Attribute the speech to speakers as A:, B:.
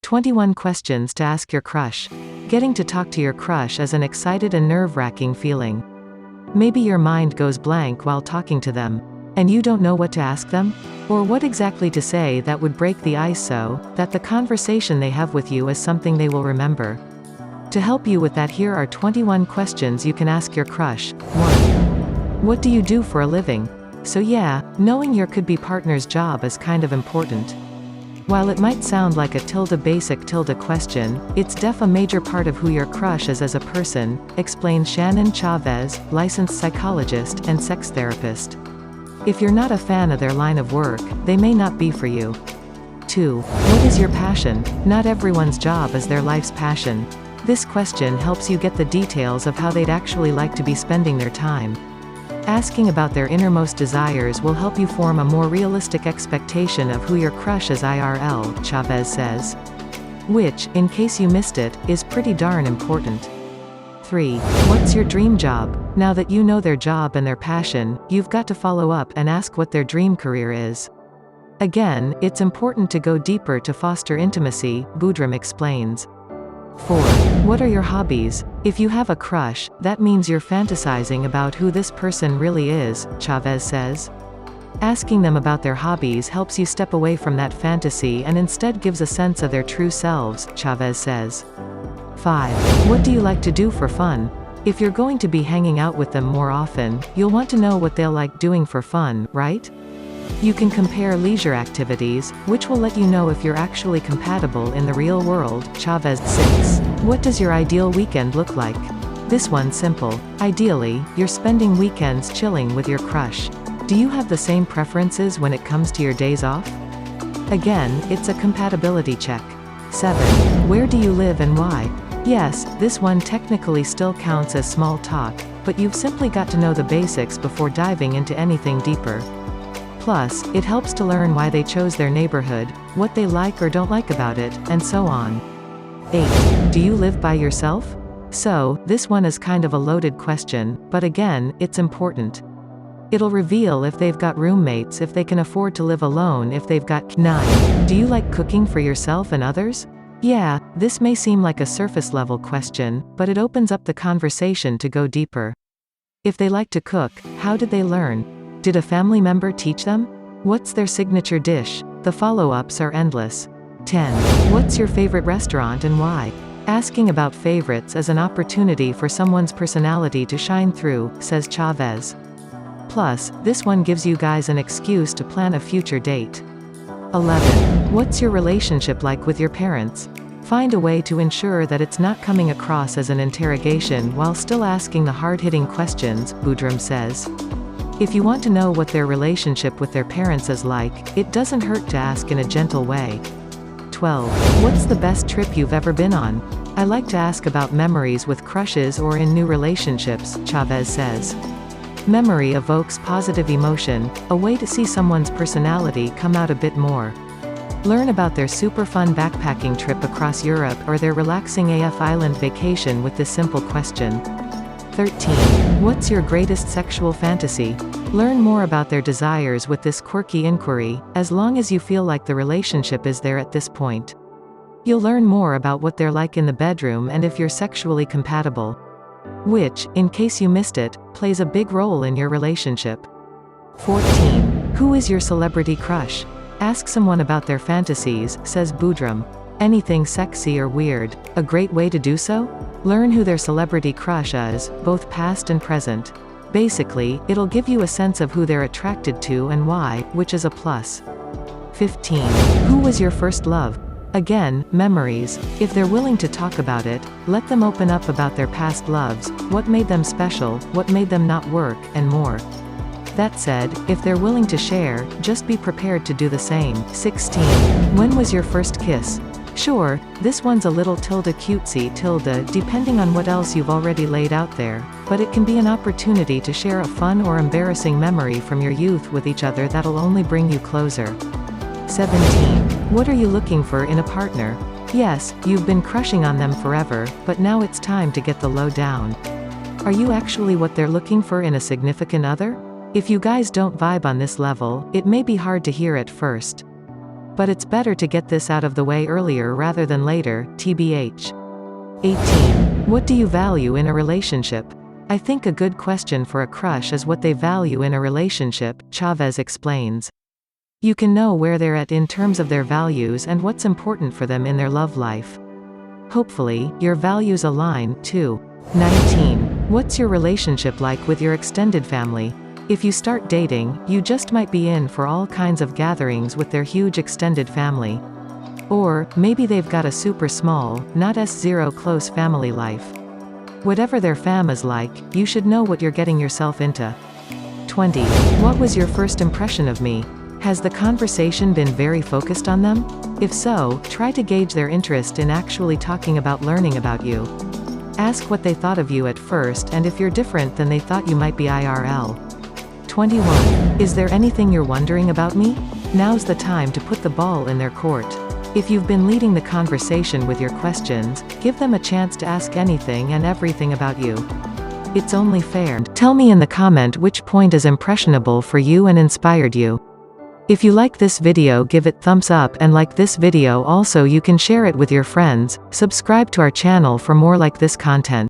A: 21 questions to ask your crush. Getting to talk to your crush is an excited and nerve-wracking feeling. Maybe your mind goes blank while talking to them, and you don't know what to ask them? Or what exactly to say that would break the ice so that the conversation they have with you is something they will remember. To help you with that, here are 21 questions you can ask your crush. 1. What do you do for a living? So yeah, knowing your could-be partner's job is kind of important. While it might sound like a basic question, it's a major part of who your crush is as a person, explains Shannon Chavez, licensed psychologist and sex therapist. If you're not a fan of their line of work, they may not be for you. 2. What is your passion? Not everyone's job is their life's passion. This question helps you get the details of how they'd actually like to be spending their time. Asking about their innermost desires will help you form a more realistic expectation of who your crush is IRL, Chavez says. Which, in case you missed it, is pretty darn important. 3. What's your dream job? Now that you know their job and their passion, you've got to follow up and ask what their dream career is. Again, it's important to go deeper to foster intimacy, Boudram explains. 4. What are your hobbies? If you have a crush, that means you're fantasizing about who this person really is, Chavez says. Asking them about their hobbies helps you step away from that fantasy and instead gives a sense of their true selves, Chavez says. 5. What do you like to do for fun? If you're going to be hanging out with them more often, you'll want to know what they'll like doing for fun, right? You can compare leisure activities, which will let you know if you're actually compatible in the real world, Chavez. 6. What does your ideal weekend look like? This one's simple. Ideally, you're spending weekends chilling with your crush. Do you have the same preferences when it comes to your days off? Again, it's a compatibility check. 7. Where do you live and why? Yes, this one technically still counts as small talk, but you've simply got to know the basics before diving into anything deeper. Plus, it helps to learn why they chose their neighborhood, what they like or don't like about it, and so on. 8. Do you live by yourself? So, this one is kind of a loaded question, but again, it's important. It'll reveal if they've got roommates, if they can afford to live alone, if they've got 9. Do you like cooking for yourself and others? Yeah, this may seem like a surface-level question, but it opens up the conversation to go deeper. If they like to cook, how did they learn? Did a family member teach them? What's their signature dish? The follow-ups are endless. 10. What's your favorite restaurant and why? Asking about favorites is an opportunity for someone's personality to shine through, says Chavez. Plus, this one gives you guys an excuse to plan a future date. 11. What's your relationship like with your parents? Find a way to ensure that it's not coming across as an interrogation while still asking the hard-hitting questions, Boudram says. If you want to know what their relationship with their parents is like, it doesn't hurt to ask in a gentle way. 12. What's the best trip you've ever been on? I like to ask about memories with crushes or in new relationships, Chavez says. Memory evokes positive emotion, a way to see someone's personality come out a bit more. Learn about their super fun backpacking trip across Europe or their relaxing AF island vacation with this simple question. 13. What's your greatest sexual fantasy? Learn more about their desires with this quirky inquiry, as long as you feel like the relationship is there at this point. You'll learn more about what they're like in the bedroom and if you're sexually compatible. Which, in case you missed it, plays a big role in your relationship. 14. Who is your celebrity crush? Ask someone about their fantasies, says Boudram. Anything sexy or weird. A great way to do so? Learn who their celebrity crush is, both past and present. Basically, it'll give you a sense of who they're attracted to and why, which is a plus. 15. Who was your first love? Again, memories. If they're willing to talk about it, let them open up about their past loves, what made them special, what made them not work, and more. That said, if they're willing to share, just be prepared to do the same. 16. When was your first kiss? Sure, this one's a little cutesy depending on what else you've already laid out there, but it can be an opportunity to share a fun or embarrassing memory from your youth with each other that'll only bring you closer. 17. What are you looking for in a partner? Yes, you've been crushing on them forever, but now it's time to get the lowdown. Are you actually what they're looking for in a significant other? If you guys don't vibe on this level, it may be hard to hear at first. But it's better to get this out of the way earlier rather than later, tbh. 18. What do you value in a relationship? I think a good question for a crush is what they value in a relationship, Chavez explains. You can know where they're at in terms of their values and what's important for them in their love life. Hopefully, your values align, too. 19. What's your relationship like with your extended family? If you start dating, you just might be in for all kinds of gatherings with their huge extended family. Or, maybe they've got a super small, not S0 close family life. Whatever their fam is like, you should know what you're getting yourself into. 20. What was your first impression of me? Has the conversation been very focused on them? If so, try to gauge their interest in actually talking about learning about you. Ask what they thought of you at first and if you're different than they thought you might be IRL. 21. Is there anything you're wondering about me? Now's the time to put the ball in their court. If you've been leading the conversation with your questions, give them a chance to ask anything and everything about you. It's only fair. Tell me in the comment which point is impressionable for you and inspired you. If you like this video, give it thumbs up and like this video also. You can share it with your friends. Subscribe to our channel for more like this content.